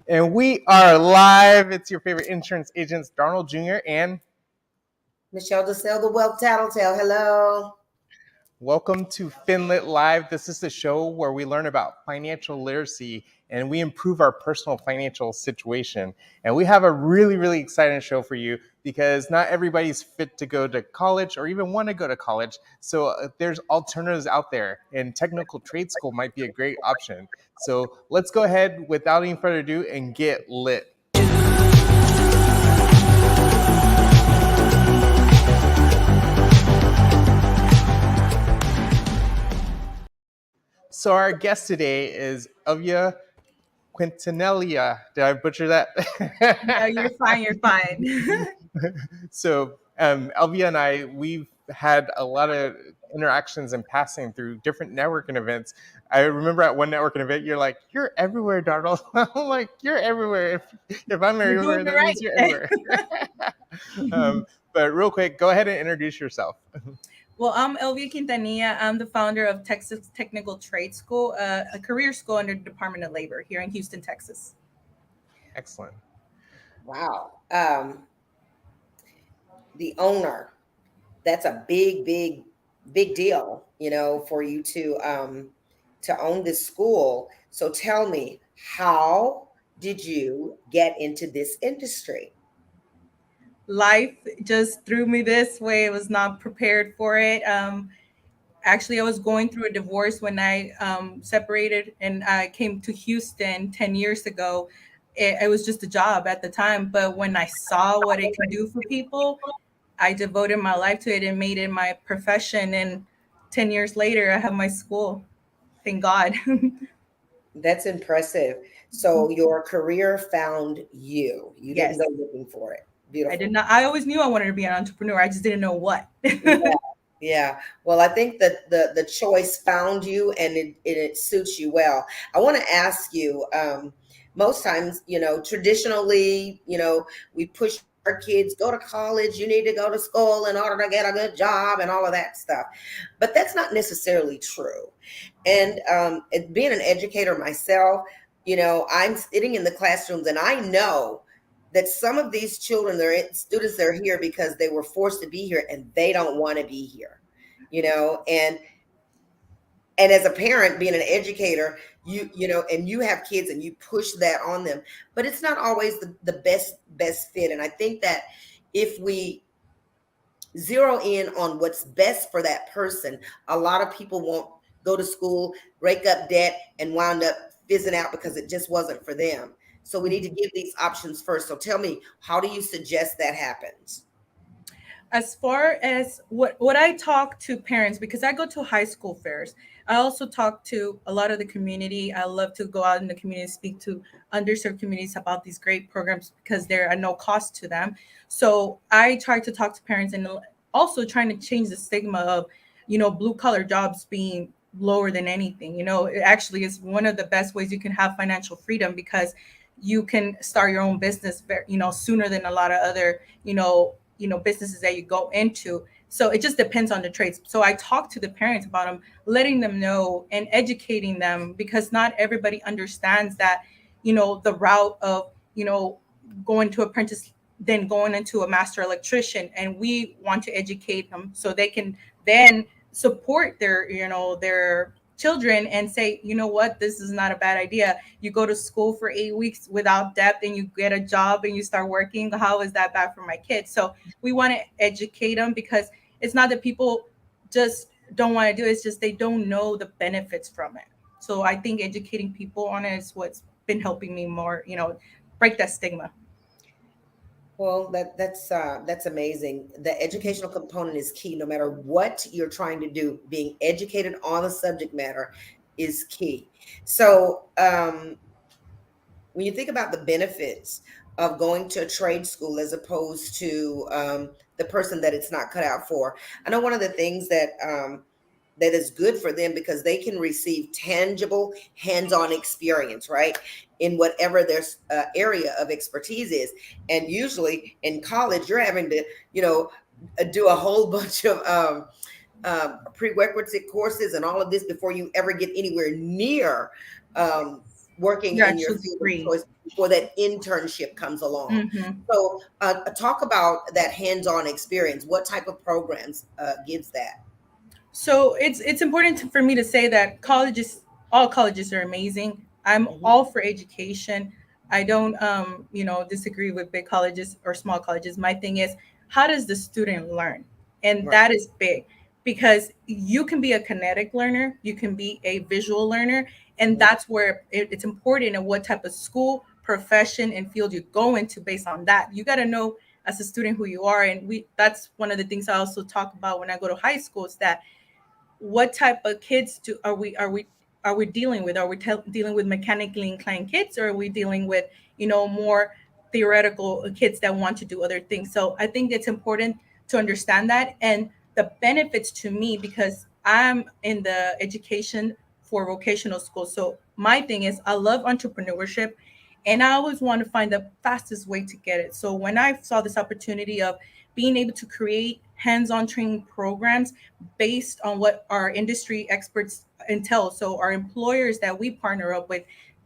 And we are live. It's your favorite insurance agents, Darnold Jr. and Michelle DeSalle, the Wealth Tattletale. Hello. welcome to Finlit Live. This is the show where we learn about financial literacy and we improve our personal financial situation. And we have a really, really exciting show for you because not everybody's fit to go to college or even want to go to college. So there's alternatives out there, and technical trade school might be a great option. So let's go ahead without any further ado and get lit. So our guest today is Elvia Quintanilla. Did I butcher that? No, you're fine. You're fine. So Elvia and we've had a lot of interactions in passing through different networking events. I remember at one networking event, you're like, "You're everywhere, Darnold." I'm like, "You're everywhere. If I'm everywhere, that means you're everywhere." But real quick, go ahead and introduce yourself. Well, I'm Elvia Quintanilla. I'm the founder of Texas Technical Trade School, a career school under the Department of Labor here in Houston, Texas. Excellent. Wow. The owner, that's a big deal, for you to own this school. So tell me, how did you get into this industry? Life just threw me this way. I was not prepared for it. Actually, I was going through a divorce when I separated and I came to Houston 10 years ago. It was just a job at the time. But when I saw what it can do for people, I devoted my life to it and made it my profession. And 10 years later, I have my school. Thank God. That's impressive. So your career found you. You Yes. didn't go looking for it. Beautiful. I did not. I always knew I wanted to be an entrepreneur. I just didn't know what. Yeah. Well, I think that the choice found you, and it suits you well. I want to ask you, most times, traditionally, we push our kids, go to college, you need to go to school in order to get a good job and all of that stuff. But that's not necessarily true. And being an educator myself, I'm sitting in the classrooms and I know that some of these children, they're students, they're here because they were forced to be here and they don't want to be here, and as a parent, being an educator, and you have kids and you push that on them, but it's not always the best fit. And I think that if we zero in on what's best for that person, a lot of people won't go to school, rake up debt, and wound up fizzing out because it just wasn't for them. So we need to give these options first. So tell me, how do you suggest that happens? As far as what I talk to parents, because I go to high school fairs, I also talk to a lot of the community. I love to go out in the community, speak to underserved communities about these great programs because they're at no cost to them. So I try to talk to parents and also trying to change the stigma of, blue collar jobs being lower than anything. It actually is one of the best ways you can have financial freedom because you can start your own business, sooner than a lot of other, businesses that you go into. So it just depends on the trades. So I talk to the parents about them, letting them know and educating them because not everybody understands that, the route of, going to apprentice, then going into a master electrician. And we want to educate them so they can then support their children and say, you know what, this is not a bad idea. You go to school for 8 weeks without debt and you get a job and you start working. How is that bad for my kids? So we want to educate them because it's not that people just don't want to do it. It's just they don't know the benefits from it. So I think educating people on it is what's been helping me more, break that stigma. Well, that's amazing. The educational component is key. No matter what you're trying to do, being educated on the subject matter is key. So, when you think about the benefits of going to a trade school as opposed to the person that it's not cut out for, I know one of the things that is good for them because they can receive tangible hands-on experience, right? In whatever their area of expertise is. And usually in college, you're having to, do a whole bunch of prerequisite courses and all of this before you ever get anywhere near working Your in your actual field of degree. choice before that internship comes along. Hmm. So, talk about that hands-on experience. What type of programs gives that? So it's important for me to say that colleges, all colleges are amazing. I'm Mhm. all for education. I don't disagree with big colleges or small colleges. My thing is, how does the student learn? And Right. that is big, because you can be a kinetic learner, you can be a visual learner, and Mhm. that's where it's important in what type of school, profession, and field you go into. Based on that, you got to know as a student who you are. And we that's one of the things I also talk about when I go to high school, is that what type of kids are we dealing with? Are we dealing with mechanically inclined kids, or are we dealing with more theoretical kids that want to do other things? So I think it's important to understand that, and the benefits to me, because I'm in the education for vocational school. So my thing is, I love entrepreneurship, and I always want to find the fastest way to get it. So when I saw this opportunity of being able to create hands-on training programs based on what our industry experts entail. So our employers that we partner up with,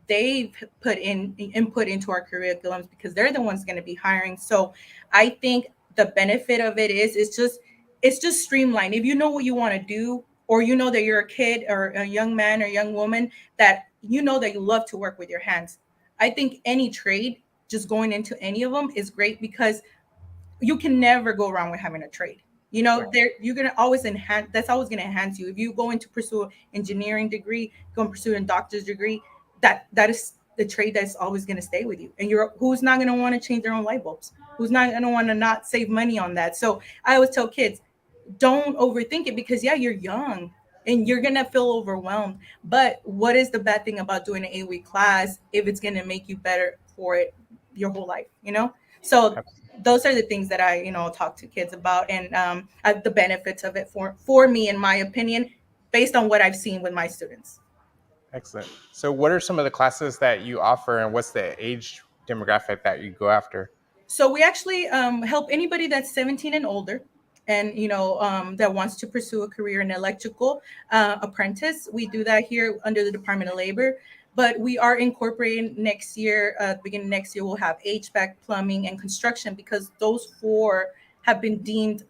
they've put in input into our curriculums, because they're the ones going to be hiring. So I think the benefit of it is it's just streamlined. If you know what you want to do, or you know that you're a kid or a young man or young woman, that you know that you love to work with your hands, I think any trade, just going into any of them is great, because you can never go wrong with having a trade. Right. There you're gonna always enhance. That's always gonna enhance you. If you go into pursue an engineering degree, go and pursue a doctor's degree, that is the trade that's always gonna stay with you. And you're who's not gonna want to change their own light bulbs? Who's not gonna want to not save money on that? So I always tell kids, don't overthink it, because yeah, you're young and you're gonna feel overwhelmed. But what is the bad thing about doing an 8 week class if it's gonna make you better for it your whole life? So those are the things that I talk to kids about, and the benefits of it for me, in my opinion, based on what I've seen with my students. Excellent. So, what are some of the classes that you offer, and what's the age demographic that you go after? So we actually help anybody that's 17 and older, and that wants to pursue a career in electrical apprentice. We do that here under the Department of Labor, but we are incorporating next year. Beginning next year, we'll have HVAC, plumbing, and construction, because those four have been deemed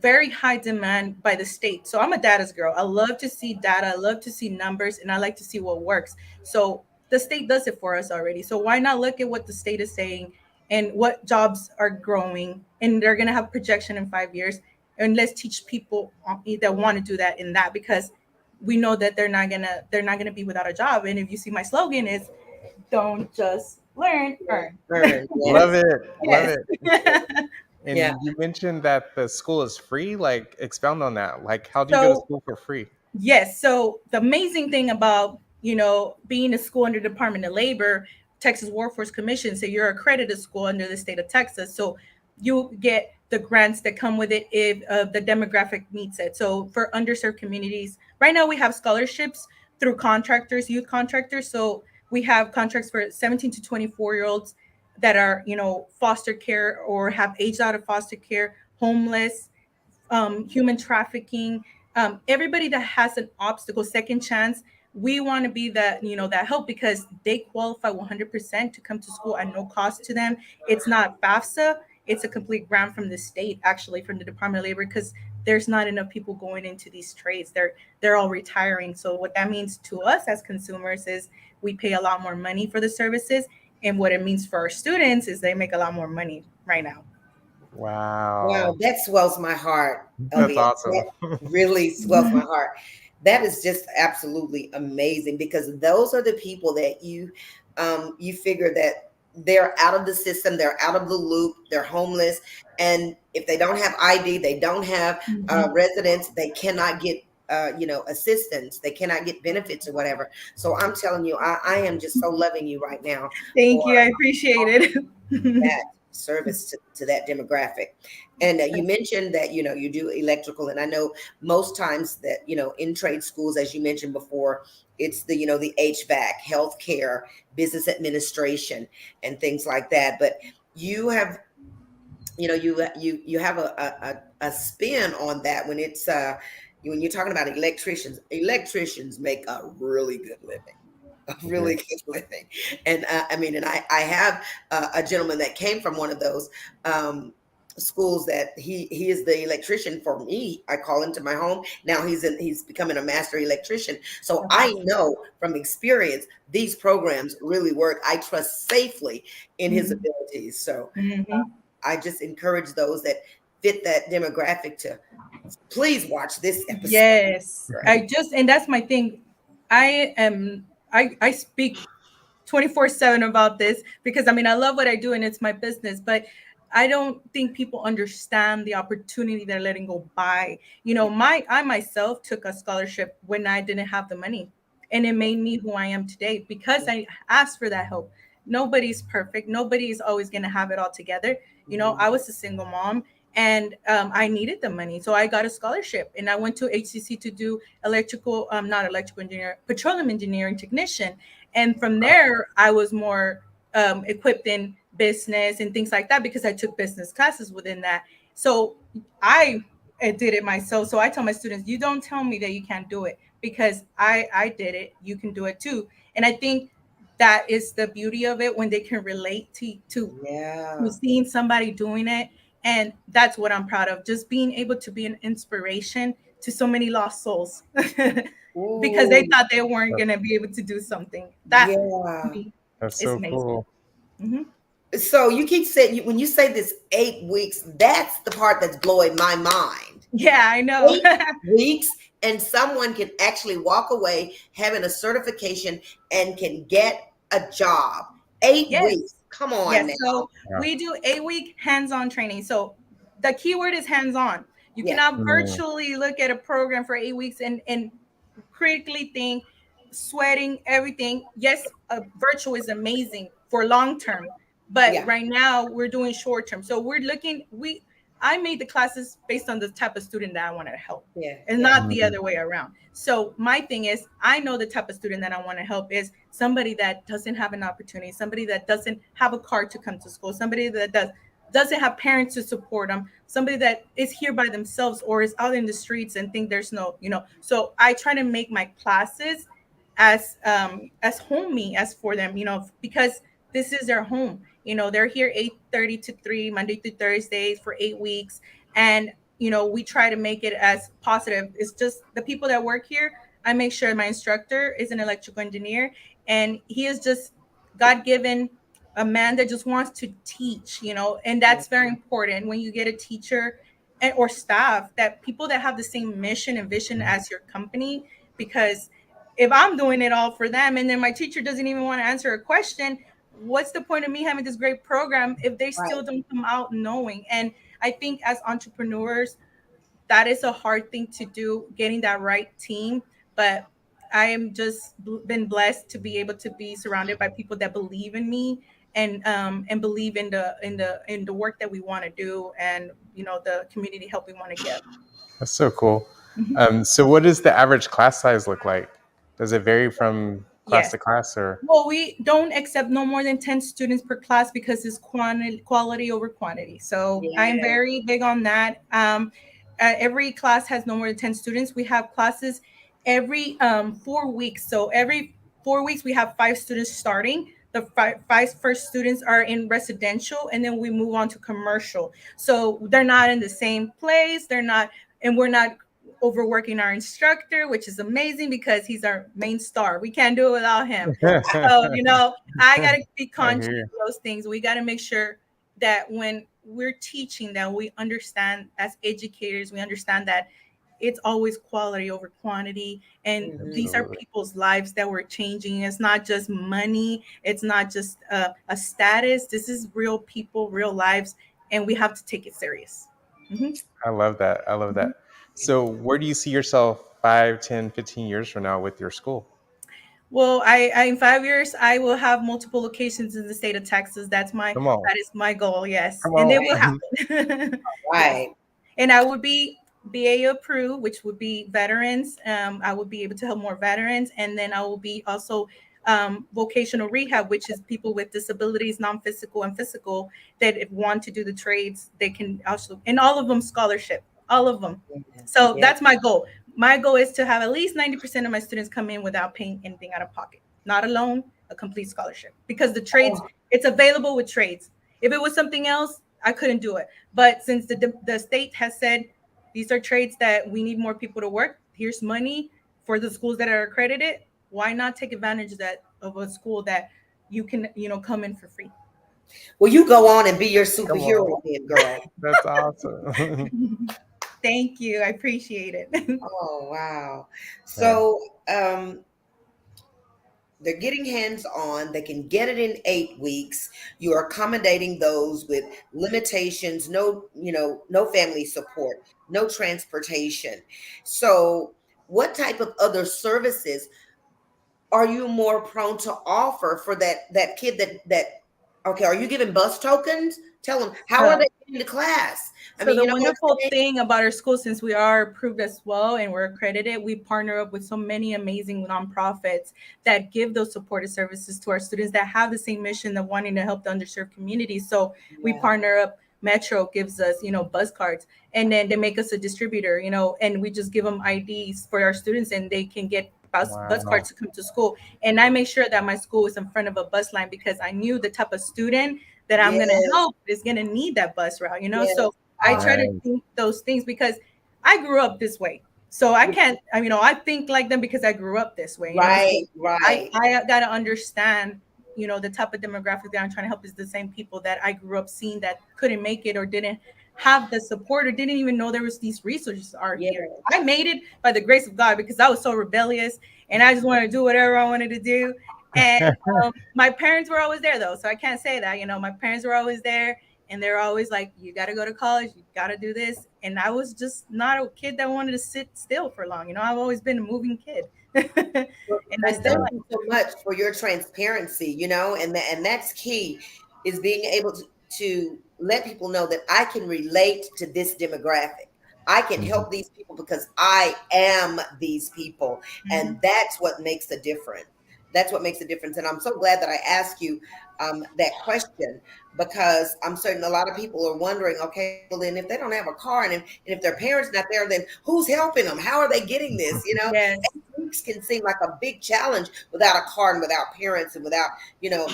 very high demand by the state. So I'm a data's girl. I love to see data, I love to see numbers, and I like to see what works. So the state does it for us already. So why not look at what the state is saying and what jobs are growing, and they're going to have projection in 5 years, and let's teach people that want to do that in that, because we know that they're not gonna be without a job. And if you see, my slogan is, don't just learn, earn. Earn. Love Yes. it. Love Yes. it. Yeah. And you mentioned that the school is free. Like, expound on that. Like, how do you go to So school for free? yes. So the amazing thing about, being a school under Department of Labor, Texas Workforce Commission, so you're accredited school under the state of Texas. So you get the grants that come with it if the demographic meets it. So for underserved communities, right now we have scholarships through contractors, youth contractors. So we have contracts for 17 to 24-year-olds that are, foster care or have aged out of foster care, homeless, human trafficking, everybody that has an obstacle, second chance. We want to be that help, because they qualify 100% to come to school at no cost to them. It's not FAFSA; it's a complete grant from the state, actually from the Department of Labor, because there's not enough people going into these trades. They're all retiring. So what that means to us as consumers is we pay a lot more money for the services, and what it means for our students is they make a lot more money right now. Wow, Wow. that swells my heart, That's Elvia. awesome. That really swells my heart. That is just absolutely amazing, because those are the people that you figure that they're out of the system, they're out of the loop, they're homeless, and if they don't have ID, they don't have Mhm. residence, they cannot get assistance, they cannot get benefits or whatever. So I'm telling you, I am just so loving you right now Thank for you. I appreciate it. that service to that demographic. And you mentioned that you do electrical, and I know most times that in trade schools, as you mentioned before, it's the HVAC, healthcare, business administration, and things like that. But you have you have a spin on that when it's when you're talking about electricians. Electricians make a really good living. a really good living. And I mean, and I have a gentleman that came from one of those schools that he is the electrician for me. I call into my home. Now he's becoming a master electrician. So That's I awesome. know from experience these programs really work. I trust safely in his Mhm. abilities. So Mhm. I just encourage those that fit that demographic to please watch this episode. Yes, and that's my thing. I speak 24/7 about this because I mean I love what I do and it's my business, but I don't think people understand the opportunity they're letting go by. You know, I myself took a scholarship when I didn't have the money, and it made me who I am today because I asked for that help. Nobody's perfect. Nobody's always going to have it all together. You know, Mhm. I was a single mom and I needed the money. So I got a scholarship and I went to HCC to do not electrical engineer, petroleum engineering technician. And from there, I was more equipped in business and things like that because I took business classes within that. So I did it myself. So I tell my students, you don't tell me that you can't do it because I did it. You can do it too. And I think that is the beauty of it when they can relate to Yeah. seeing somebody doing it. And that's what I'm proud of, just being able to be an inspiration to so many lost souls because they Ooh, thought they weren't going That's, to be able to do something that to yeah. me that's is so amazing. cool. Hmm. So you keep saying when you say this 8 weeks, that's the part that's blowing my mind. Yeah, I know. 8 weeks, and someone can actually walk away having a certification and can get a job. 8 weeks. Yes. Come on Yes. now. So Yeah. we do 8 week hands-on training. So the keyword is hands-on. You Yeah. cannot Mm, virtually look at a program for 8 weeks and critically think, sweating, everything. Yes, virtual is amazing for long term, but Yeah. right now we're doing short term. So I made the classes based on the type of student that I wanted to help Yeah. and Yeah. not the mm, other way around. So my thing is, I know the type of student that I want to help is somebody that doesn't have an opportunity, somebody that doesn't have a car to come to school, somebody that doesn't have parents to support them, somebody that is here by themselves or is out in the streets and think there's no, so I try to make my classes as homey as for them, because this is their home. They're here 8:30 to 3 Monday through Thursdays for 8 weeks. And we try to make it as positive. It's just the people that work here. I make sure my instructor is an electrical engineer, and he is just God given, a man that just wants to teach, and that's very important when you get a teacher or staff, that people that have the same mission and vision as your company. Because if I'm doing it all for them and then my teacher doesn't even want to answer a question, what's the point of me having this great program if they Right. still don't come out knowing? And I think as entrepreneurs, that is a hard thing to do, getting that right team. But I am just been blessed to be able to be surrounded by people that believe in me and believe in the work that we want to do, and the community help we want to give. that's so cool. Mhm. So, what does the average class size look like? Does it vary from class Yes. to class, or? Well, we don't accept no more than 10 students per class because it's quality over quantity. So I'm Yeah. very big on that. Every class has no more than 10 students. We have classes every 4 weeks. So every 4 weeks, we have 5 students starting. The five first students are in residential, and then we move on to commercial. So they're not in the same place. And we're not overworking our instructor, which is amazing because he's our main star. We can't do it without him. So, I got to be I conscious hear you. of those things. We got to make sure that when we're teaching, that we understand as educators, we understand that it's always quality over quantity. And Mhm. these are Absolutely. people's lives that we're changing. It's not just money, it's not just a status. This is real people, real lives, and we have to take it serious. Mhm. I love that. I love Mhm. that. So, where do you see yourself 5, 10, 15 years from now with your school? Well, I in 5 years I will have multiple locations in the state of Texas. Come on. That is my goal. Yes, Come and it on. will happen. Yes, Right. and I would be BA approved, which would be veterans. I would be able to help more veterans, and then I will be also vocational rehab, which is people with disabilities, non-physical and physical, that if want to do the trades, they can also, and all of them scholarship, all of them. Yeah. So Yeah. that's my goal. My goal is to have at least 90% of my students come in without paying anything out of pocket. not a loan, a complete scholarship. Because the trades, Oh, it's available with trades. If it was something else, I couldn't do it. But since the state has said these are trades that we need more people to work, here's money for the schools that are accredited. Why not take advantage of that, of a school that you can, come in for free? well, you go on and be your Come on. superhero then, girl. That's awesome. Thank you. I appreciate it. Oh, wow. Yeah. So, they're getting hands on. They can get it in 8 weeks. You are accommodating those with limitations, no, no family support, no transportation. So, what type of other services are you more prone to offer for that kid that okay, are you giving bus tokens? Tell them, how are Uh, they getting to class? I So mean, the you know what I'm wonderful saying? thing about our school, since we are approved as well and we're accredited, we partner up with so many amazing nonprofits that give those supportive services to our students that have the same mission of wanting to help the underserved community. So we Yeah. partner up. Metro gives us, buzz cards, and then they make us a distributor, and we just give them IDs for our students, and they can get bus Wow. cards to come to school. And I make sure that my school is in front of a bus line because I knew the type of student that I'm going to Yes, help is going to need that bus route. yes. So I try to Right. think those things because I grew up this way. So I can't, I think like them because I grew up this way. So Right, right. I got to understand, the type of demographic that I'm trying to help is the same people that I grew up seeing that couldn't make it or didn't have the support or didn't even know there was these resources are Yeah. here. I made it by the grace of God because I was so rebellious and I just wanted to do whatever I wanted to do. And my parents were always there though. So I can't say that, my parents were always there and they're always like, you got to go to college, you got to do this. And I was just not a kid that wanted to sit still for long. I've always been a moving kid. And I And still thank Yeah. like. you so much for your transparency, and that's key, is being able to let people know that I can relate to this demographic. I can Mhm. help these people because I am these people. And Mhm. that's what makes a difference. That's what makes a difference. And I'm so glad that I asked you that question, because I'm certain a lot of people are wondering, okay, well, then if they don't have a car and if their parents not there, then who's helping them? How are they getting this? Yes. Weeks can seem like a big challenge without a car and without parents and without, you know,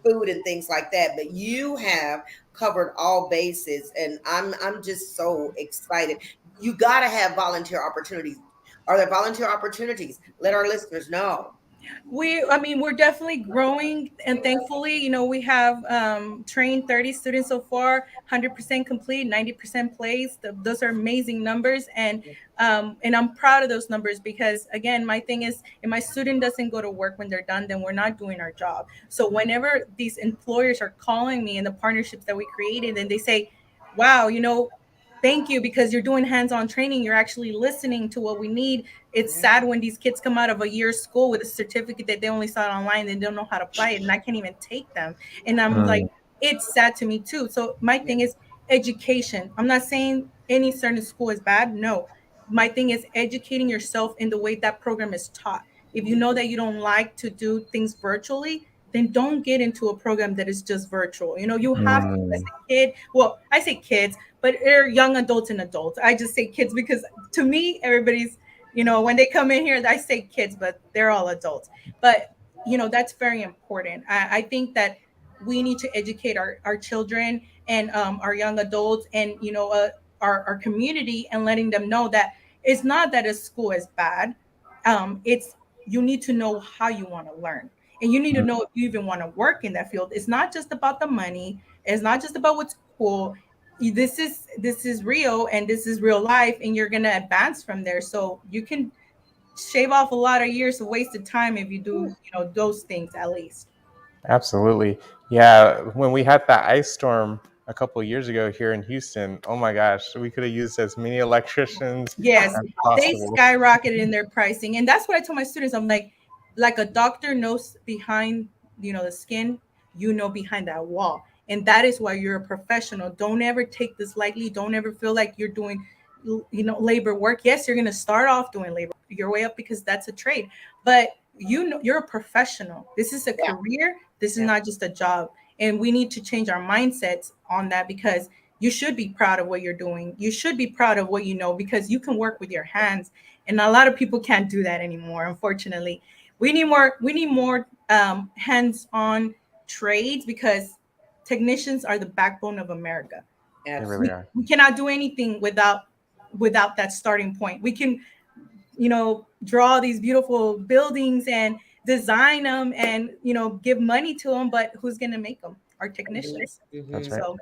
food and things like that. But you have covered all bases, and I'm just so excited. You got to have volunteer opportunities. Are there volunteer opportunities? Let our listeners know. We're definitely growing, and thankfully, we have trained 30 students so far, 100% complete, 90% placed. Those are amazing numbers, and I'm proud of those numbers because, again, my thing is, if my student doesn't go to work when they're done, then we're not doing our job. So whenever these employers are calling me and the partnerships that we created, and they say, "Wow, thank you because you're doing hands-on training. You're actually listening to what we need." It's Yeah, sad when these kids come out of a year's school with a certificate that they only saw it online and they don't know how to apply it, and I can't even take them. And I'm like, Mm. it's sad to me too. So my yeah, thing is education. I'm not saying any certain school is bad. No, my thing is educating yourself in the way that program is taught. If you know that you don't like to do things virtually, then don't get into a program that is just virtual. You have to, as Mm. a kid. Well, I say kids, but they're young adults and adults. I just say kids because to me, everybody's, when they come in here, I say kids, but they're all adults. But, that's very important. I think that we need to educate our children and our young adults and, our community and letting them know that it's not that a school is bad. It's you need to know how you want to learn. And you need to Mm. know if you even want to work in that field. It's not just about the money. It's not just about what's cool. This is real and this is real life, and you're gonna advance from there. So you can shave off a lot of years of wasted time if you do, those things at least. Absolutely. Yeah. When we had that ice storm a couple of years ago here in Houston, oh my gosh, we could have used as many electricians Yes, as they possible. skyrocketed in their pricing, and that's what I tell my students. I'm like a doctor knows behind, the skin, behind that wall, and that is why you're a professional. Don't ever take this lightly. Don't ever feel like you're doing, labor work. Yes, you're gonna start off doing labor your way up because that's a trade, but you're a professional. This is a yeah, career. This is yeah. not just a job, and we need to change our mindsets on that because you should be proud of what you're doing. You should be proud of what you know because you can work with your hands. And a lot of people can't do that anymore, unfortunately. We need more hands-on trades because technicians are the backbone of America. They really Absolutely. are. We cannot do anything without that starting point. We can, draw these beautiful buildings and design them and, give money to them, but who's going to make them? Our technicians. That's Mm-hmm. right. So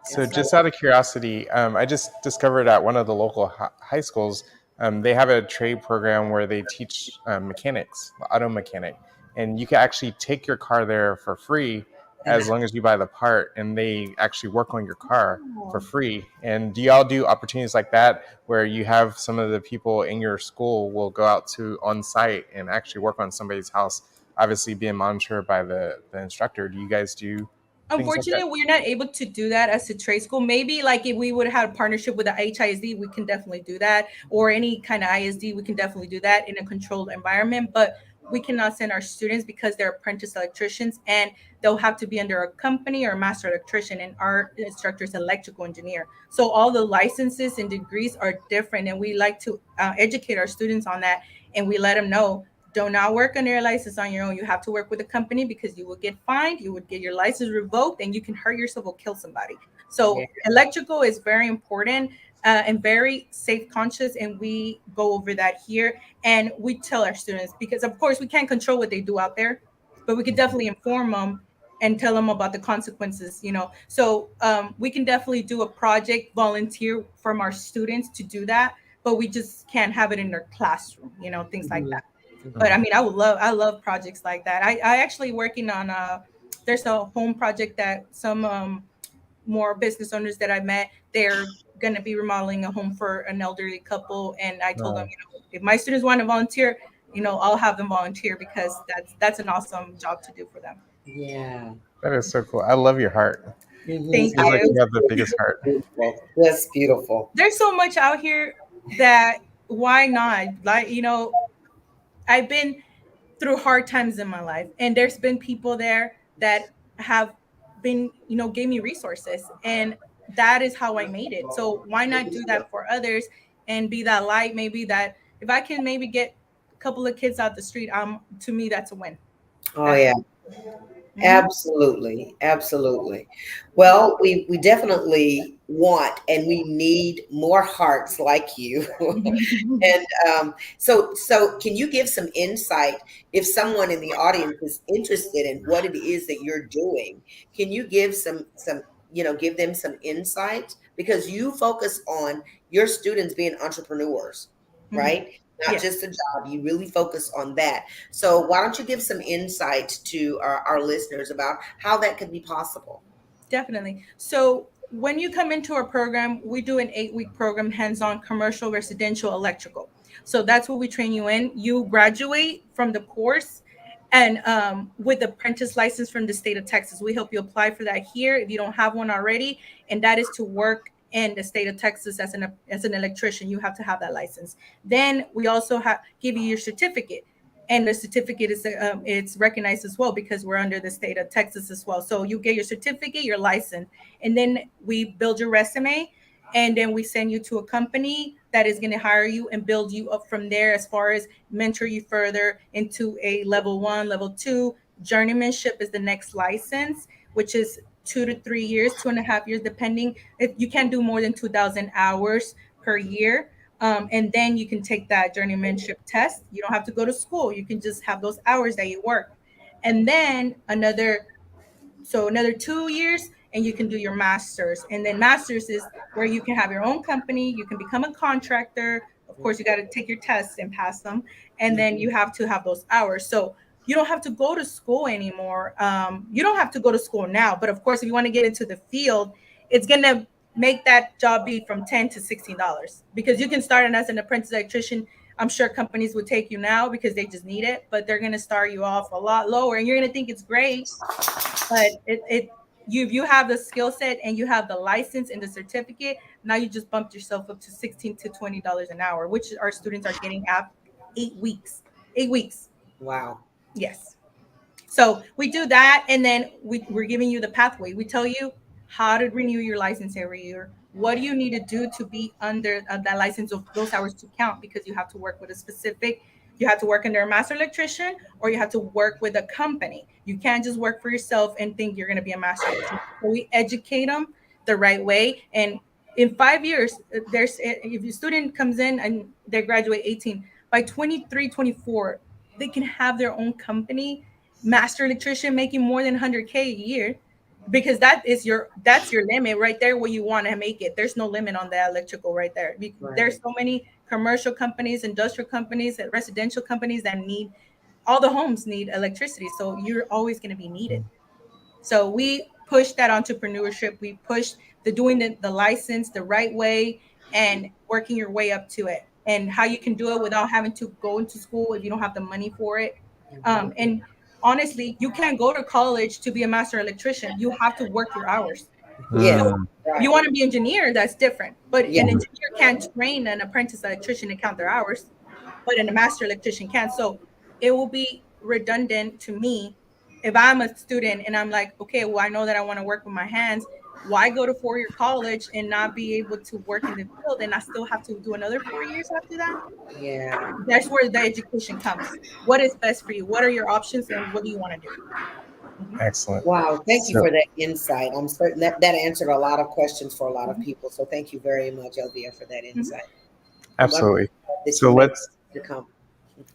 So, so just out of curiosity, I just discovered at one of the local high schools, they have a trade program where they teach mechanics, auto mechanic, and you can actually take your car there for free And as long as you buy the part, and they actually work on your car for oh, free. And do y'all do opportunities like that where you have some of the people in your school will go out to on site and actually work on somebody's house, obviously being monitored by the instructor? Do you guys do things like that? unfortunately, we're not able to do that as a trade school. Maybe like if we would have a partnership with the HISD, we can definitely do that, or any kind of ISD, we can definitely do that in a controlled environment. But we cannot send our students because they're apprentice electricians and they'll have to be under a company or a master electrician. And our instructor is electrical engineer. So all the licenses and degrees are different. And we like to educate our students on that. And we let them know, do not work on your license on your own. You have to work with a company because you will get fined, you would get your license revoked, and you can hurt yourself or kill somebody. yeah. So electrical is very important and very safe conscious, and we go over that here. And we tell our students, because of course we can't control what they do out there, but we could definitely inform them and tell them about the consequences. So we can definitely do a project volunteer from our students to do that, but we just can't have it in their classroom, things like Mm-hmm. that. But I Mm-hmm. Mhm. mean, I love projects like that. I actually working on there's a home project that some more business owners that I met, they're gonna be remodeling a home for an elderly couple, and I told them, Wow, if my students want to volunteer, I'll have them volunteer because that's an awesome job to do for them. Yeah. that is so cool. I love your heart. Mm-hmm. Thank Seems like you. you have the biggest heart. Beautiful. That's beautiful. There's so much out here that why not? Like, I've been through hard times in my life, and there's been people there that have been, gave me resources, and that is how I made it. So why not do that for others and be that light? Maybe that if I can maybe get a couple of kids out the street, to me that's a win. Oh That's yeah. Mhm. Absolutely, absolutely. Well, we definitely want and we need more hearts like you. And so can you give some insight if someone in the audience is interested in what it is that you're doing? Can you give some give them some insight because you focus on your students being entrepreneurs, Mhm. right? Not Yes. just a job. You really focus on that. So why don't you give some insight to our listeners about how that could be possible? Definitely. So when you come into our program, we do an 8-week program, hands-on commercial, residential, electrical. So that's what we train you in. You graduate from the course, and with apprentice license from the state of Texas. We help you apply for that here if you don't have one already, and that is to work in the state of Texas as an electrician. You have to have that license. Then we also give you your certificate, and the certificate is it's recognized as well because we're under the state of Texas as well. So you get your certificate, your license, and then we build your resume, and then we send you to a company that is going to hire you and build you up from there as far as mentor you further into a level 1, level 2. Journeymanship is the next license, which is 2 to 3 years, 2.5 years, depending. If you can't do more than 2,000 hours per year, and then you can take that journeymanship test. You don't have to go to school. You can just have those hours that you work. And then another 2 years, and you can do your master's. And then master's is where you can have your own company. You can become a contractor. Of course, you got to take your tests and pass them. And then Mhm. you have to have those hours. So you don't have to go to school anymore. You don't have to go to school now. But of course, if you want to get into the field, it's going to make that job be from $10 to $16 because you can start as an apprentice electrician. I'm sure companies would take you now because they just need it, but they're going to start you off a lot lower, and you're going to think it's great, but you have the skill set and you have the license and the certificate. Now you just bumped yourself up to $16 to $20 an hour, which our students are getting at 8 weeks. 8 weeks. Wow. Yes. So we do that, and then we're giving you the pathway. We tell you how to renew your license every year. What do you need to do to be under that license of those hours to count? Because you have to work with a specific You have to work under a master electrician, or you have to work with a company. You can't just work for yourself and think you're going to be a master electrician. So we educate them the right way. And in 5 years, if your student comes in and they graduate 18, by 23, 24, they can have their own company, master electrician, making more than 100K a year, because that's your limit right there where you want to make it. There's no limit on the electrical right there. There's Right. so many commercial companies, industrial companies, and residential companies that need, all the homes need electricity, so you're always going to be needed. So we push that entrepreneurship. We push the doing the license the right way and working your way up to it, and how you can do it without having to go into school if you don't have the money for it. Mhm. And honestly, you can't go to college to be a master electrician. You have to work your hours. Yes. So Mm. if you Right. want to be an engineer, that's different. But Yeah. an engineer can't train an apprentice electrician to count their hours, but a master electrician can. So it will be redundant to me if I'm a student and I'm like, okay, well, I know that I want to work with my hands. Why go to 4 year college and not be able to work in the field, and I still have to do another 4 years after that? Yeah. That's where the education comes. What is best for you? What are your options, and what do you want to do? Mhm. Excellent. Wow. Thank you So for that insight. I'm certain that that answered a lot of questions for a lot of Mhm. people. So thank you very much, Elvia, for that Mhm. insight. I'm absolutely. glad that you So made let's it to come.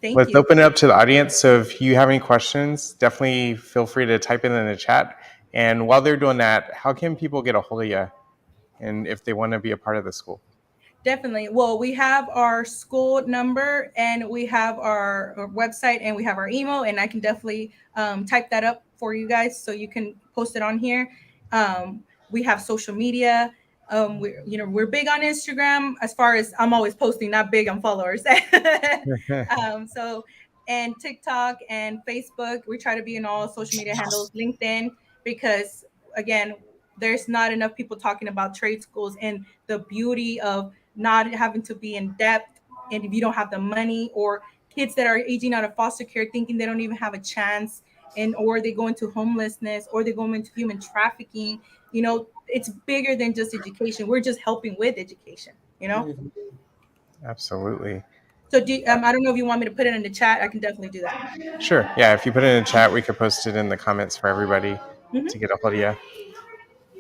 Thank let's you. open it up to the audience. So if you have any questions, definitely feel free to type it in the chat. And while they're doing that, how can people get a hold of you and if they want to be a part of the school? Definitely. Well, we have our school number, and we have our website, and we have our email, and I can definitely type that up for you guys so you can post it on here. We have social media. We're big on Instagram. As far as I'm always posting, not big on followers. So, and TikTok and Facebook, we try to be in all social media handles. LinkedIn, because again, there's not enough people talking about trade schools and the beauty of not having to be in debt, and if you don't have the money, or kids that are aging out of foster care thinking they don't even have a chance, and or they go into homelessness, or they go into human trafficking. It's bigger than just education. We're just helping with education. Mhm. Absolutely. So I don't know if you want me to put it in the chat. I can definitely do that. Sure. Yeah, if you put it in the chat, we could post it in the comments for everybody Hmm. to get a hold of you.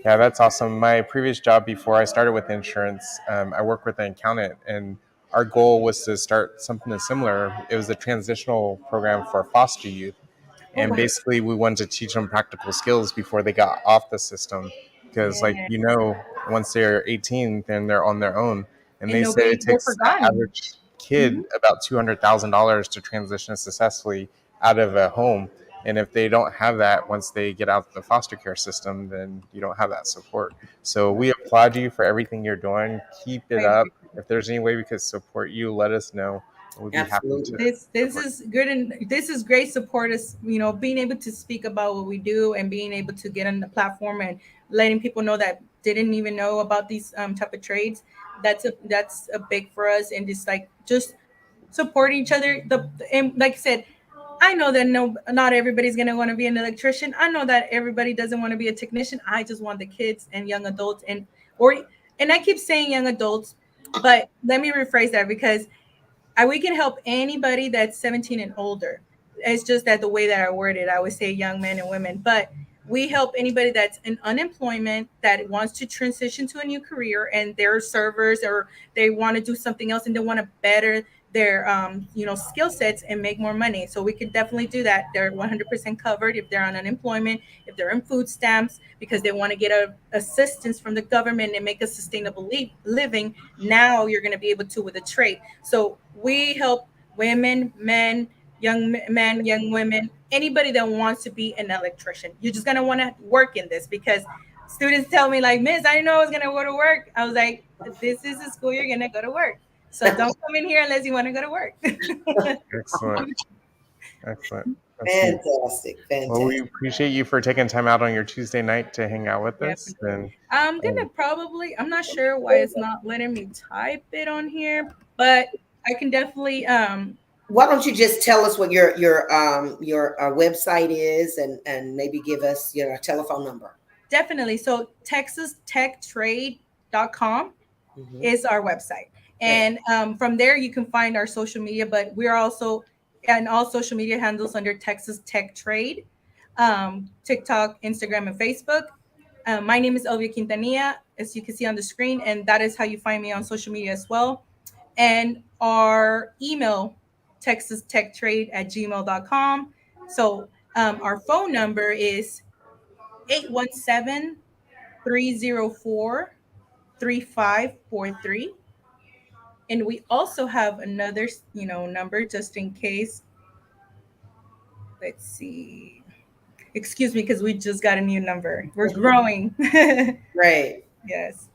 Yeah, that's awesome. My previous job before I started with insurance, I worked with an accountant, and our goal was to start something similar. It was a transitional program for foster youth. Oh And wow. basically, we wanted to teach them practical skills before they got off the system. Because, like, Yeah. once they're 18, then they're on their own. And And they say it nobody, they're takes an forgotten. average Hmm. kid about $200,000 to transition successfully out of a home. And if they don't have that once they get out of the foster care system, then you don't have that support. So we applaud you for everything you're doing. Keep I it up. appreciate it. If there's any way we could support you, let us know. We'd be happy to Absolutely. This support is good, and this is great support. Us, being able to speak about what we do, and being able to get on the platform and letting people know that didn't even know about these type of trades. That's a big for us, and just support each other. And like I said, I know that not everybody's gonna want to be an electrician. I know that everybody doesn't want to be a technician. I just want the kids and young adults, or and I keep saying young adults, but let me rephrase that, because we can help anybody that's 17 and older. It's just that the way that I word it, I would say young men and women, but we help anybody that's in unemployment that wants to transition to a new career, and they're servers, or they want to do something else and they want to better their skill sets and make more money. So we can definitely do that. They're 100% covered if they're on unemployment, if they're in food stamps because they want to get assistance from the government and make a sustainable living. Now you're going to be able to with a trade. So we help women, men, men, young women, anybody that wants to be an electrician. You're just gonna want to work in this, because students tell me like, Miss, I didn't know I was gonna go to work. I was like, this is the school you're gonna go to work. So don't come in here unless you want to go to work. Excellent. Excellent. That's huge. Fantastic. Well, we Fantastic. appreciate you for taking time out on your Tuesday night to hang out with us. Definitely. And I'm gonna um, probably. I'm not sure why it's not letting me type it on here, but I can definitely Why don't you just tell us what your website is, and maybe give us your telephone number? definitely. So texastechtrade.com Mhm. is our website. And from there, you can find our social media, but we're also and all social media handles under Texas Tech Trade, TikTok, Instagram, and Facebook. My name is Elvia Quintanilla, as you can see on the screen, and that is how you find me on social media as well. And our email, texastechtrade@gmail.com. So our phone number is 817-304-3543. And we also have another, number just in case. Let's see. Excuse me, because we just got a new number. We're growing. Right. Yes.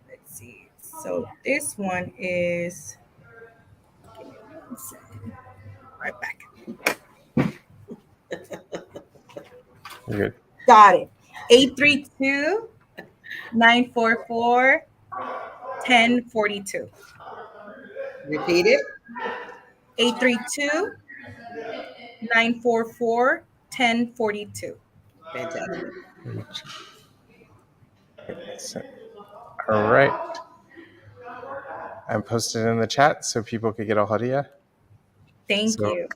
Let's see. So this one is. Give me 1 second. Right back. You're good. Got it. 832-944-1042. Repeat it. 832-944-1042. Fantastic. All right. I'm posted in the chat so people could get a hold of you. Thank So you.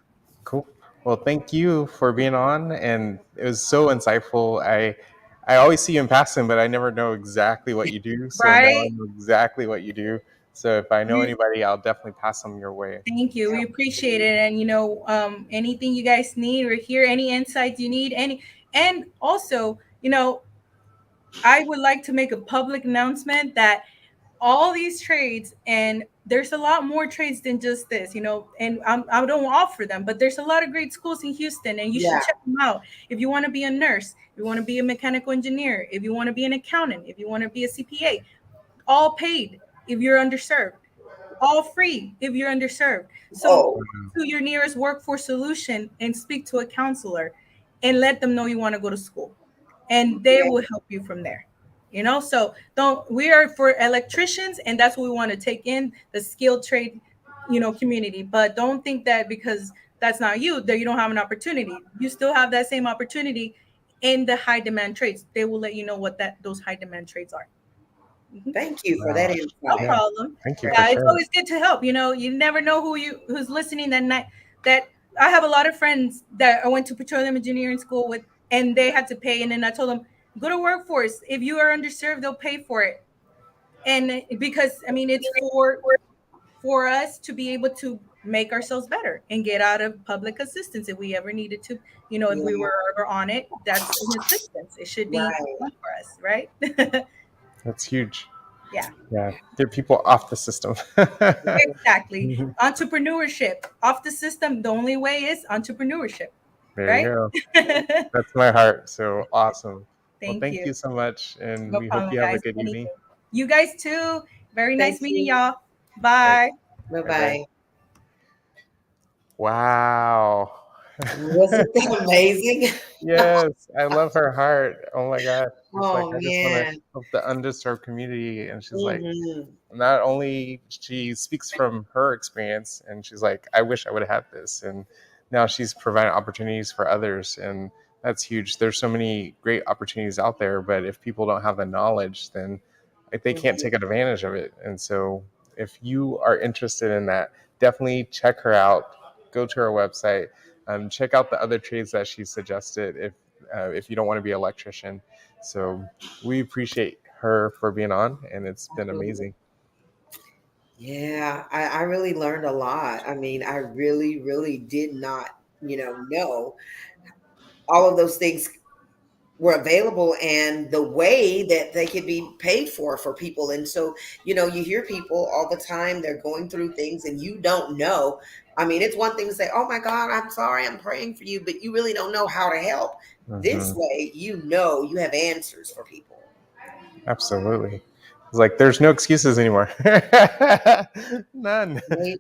cool. Well, thank you for being on, and it was so insightful. I always see you in passing, but I never know exactly what you do. So now I Right? know exactly what you do. So if I know You- anybody, I'll definitely pass them your way. Thank you. We appreciate it. And anything you guys need, we're here. Any insights you need, and also, I would like to make a public announcement that all these trades, and there's a lot more trades than just this, and I don't offer them, but there's a lot of great schools in Houston, and you should Yeah. check them out. If you want to be a nurse, if you want to be a mechanical engineer, if you want to be an accountant, if you want to be a CPA, all paid if you're underserved, all free if you're underserved. So Whoa. go to your nearest workforce solution and speak to a counselor and let them know you want to go to school, and they Yeah. will help you from there. So don't we are for electricians, and that's what we want to take in the skilled trade, community. But don't think that because that's not you, that you don't have an opportunity. You still have that same opportunity in the high demand trades. They will let you know what those high demand trades are. Mhm. Thank you for Wow. that No insight. Yeah. problem. Thank you Right. for It's sharing. always good to help. You never know who's listening that night. That I have a lot of friends that I went to petroleum engineering school with, and they had to pay. And then I told them, go to workforce. If you are underserved, they'll pay for it. And because it's for us to be able to make ourselves better and get out of public assistance if we ever needed to. If we Yeah. were ever on it, that's an assistance. It should be Right. fun for us, right? That's huge. Yeah. Yeah. Get people off the system. Exactly. Entrepreneurship. Off the system, the only way is entrepreneurship, There you right? go. That's my heart. So awesome. Well, Thank thank you. you so much. And No we hope problem, you have a guys. good evening. Anything. You guys too. Very nice Thank meeting you. y'all. All Bye. right. Bye bye. Wow. Wasn't that amazing? Yes, I love her heart. Oh my gosh. She's like, Oh I just want to man. help the undisturbed community. And she's like, Hmm. not only she speaks from her experience, and she's like, I wish I would have had this. And now she's providing opportunities for others. And that's huge. There's so many great opportunities out there, but if people don't have the knowledge, then they can't take advantage of it. And so if you are interested in that, definitely check her out. Go to her website. Check out the other trades that she suggested if you don't want to be an electrician. So we appreciate her for being on, and it's been amazing. Yeah, I really learned a lot. I mean, I really, really did not, know all of those things were available and the way that they could be paid for people. And so, you hear people all the time, they're going through things and you don't know. I mean, it's one thing to say, oh my God, I'm sorry, I'm praying for you, but you really don't know how to help. This Mhm. way, you have answers for people. Absolutely. It's like there's no excuses anymore. None. Right?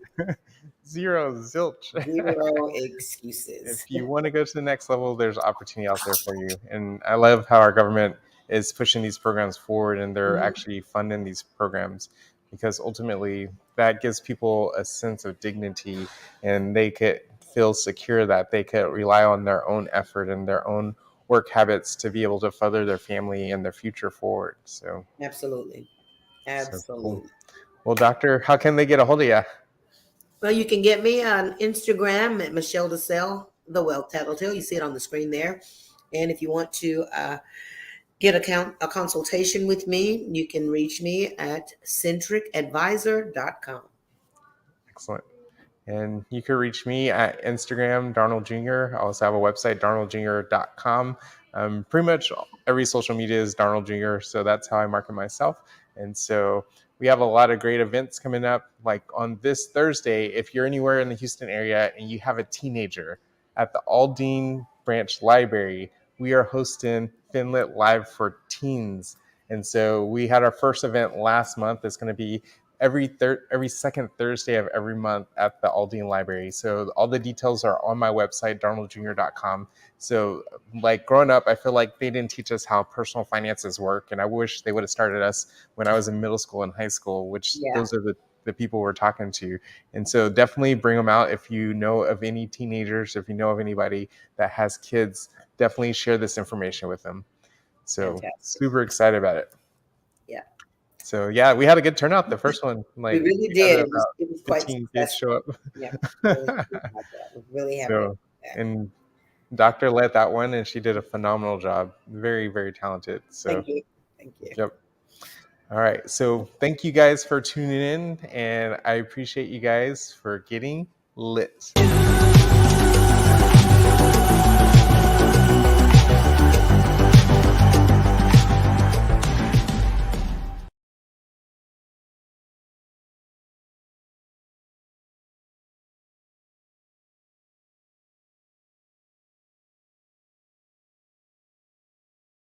Zero, zilch. Zero If excuses. you want to go to the next level, there's opportunity out there for you. And I love how our government is pushing these programs forward, and they're Mhm. actually funding these programs because ultimately that gives people a sense of dignity, and they could feel secure that they could rely on their own effort and their own work habits to be able to further their family and their future forward. So Absolutely. So cool. Absolutely. Well, doctor, how can they get a hold of you? Well, you can get me on Instagram at Michelle DeSalle, the Wealth Tattletale. You see it on the screen there. And if you want to get a consultation with me, you can reach me at centricadvisor.com. Excellent. And you can reach me at Instagram, Darnold Jr. I also have a website, darnoldjr.com. Pretty much every social media is Darnold Jr., so that's how I market myself. And so we have a lot of great events coming up. Like on this Thursday, if you're anywhere in the Houston area and you have a teenager at the Aldine Branch Library, we are hosting Finlit Live for Teens. And so we had our first event last month. It's going to be every second Thursday of every month at the Aldine Library. So all the details are on my website, darnoldjr.com. So like growing up, I feel like they didn't teach us how personal finances work. And I wish they would have started us when I was in middle school and high school, which Yeah. those are the people we're talking to. And so definitely bring them out. If you know of any teenagers, if you know of anybody that has kids, definitely share this information with them. So Fantastic. super excited about it. Yeah. So yeah, we had a good turnout. The first one, We like really we did. had It was, about it was quite 15 kids successful. show up. Yeah. Really happy about that. We're really happy about So, that. and Doctor led that one, and she did a phenomenal job. Very, very talented. So, Thank you. Thank you. yep. All right. So, thank you guys for tuning in, and I appreciate you guys for getting lit.